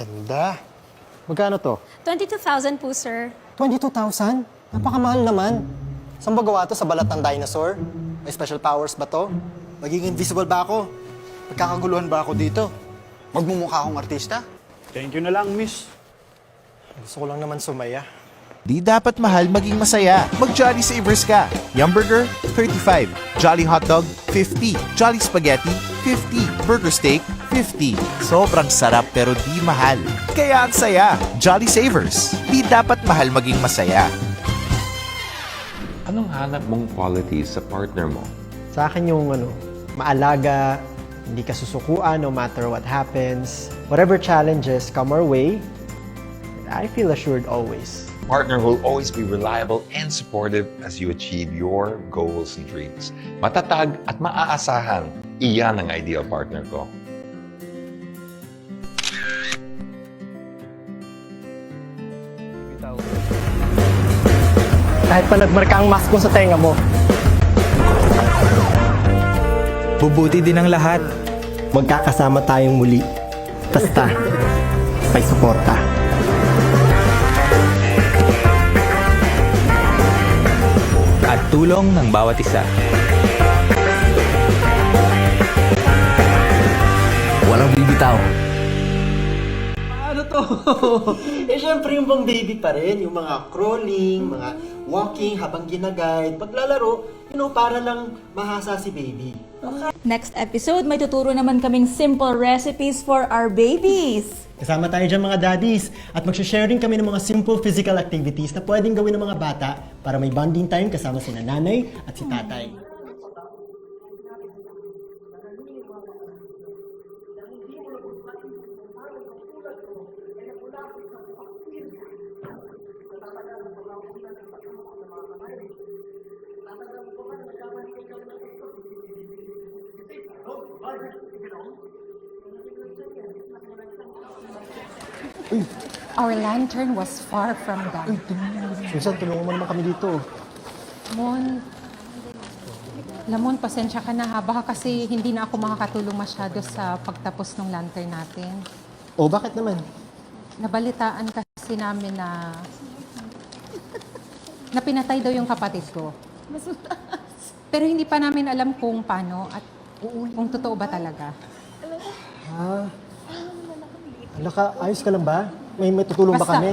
Ganda. Magkano to? 22,000 po, sir. 22,000? Napakamahal naman. Saan ba gawa to? Sa balat ng dinosaur? May special powers ba to? Magiging invisible ba ako? Magkakaguluhan ba ako dito? Magmumukha akong artista? Thank you na lang, miss. Gusto ko lang naman sumaya. Di dapat mahal maging masaya. Mag-Jolly Savers ka. Yum Burger, 35. Jolly Hotdog, 50. Jolly Spaghetti, 50. Burger Steak, 50. Sobrang sarap pero di mahal. Kaya ang saya. Jolly Savers. Di dapat mahal maging masaya. Anong hanap mong qualities sa partner mo? Sa akin yung maalaga, hindi ka susukuan no matter what happens. Whatever challenges come our way, I feel assured always. Partner who will always be reliable and supportive as you achieve your goals and dreams. Matatag at maaasahan. Iyan ang ideal partner ko. Kahit pa nagmarka ang mask ko sa tenga mo. Bubuti din ang lahat. Magkakasama tayong muli. Basta, may suporta. At tulong ng bawat isa. Walang bibitaw. Ano to? Syempre yung bang baby pa rin. Yung mga crawling, mga walking habang ginaguide. Paglalaro, para lang mahasa si baby. Next episode, may tuturo naman kaming simple recipes for our babies. Kasama tayo dyan mga daddies at magsha-sharing kami ng mga simple physical activities na pwedeng gawin ng mga bata para may bonding time kasama sina nanay at si tatay. Our lantern was far from done. Susan, tulungan mo naman kami dito. Lamon, pasensya ka na ha. Baka kasi hindi na ako makakatulong masyado sa pagtapos ng lantern natin. O, bakit naman? Nabalitaan kasi namin na pinatay daw yung kapatid ko. Pero hindi pa namin alam kung paano at kung totoo ba talaga. Hala ka, ayos ka lang ba? May tutulong ba Basta, kami?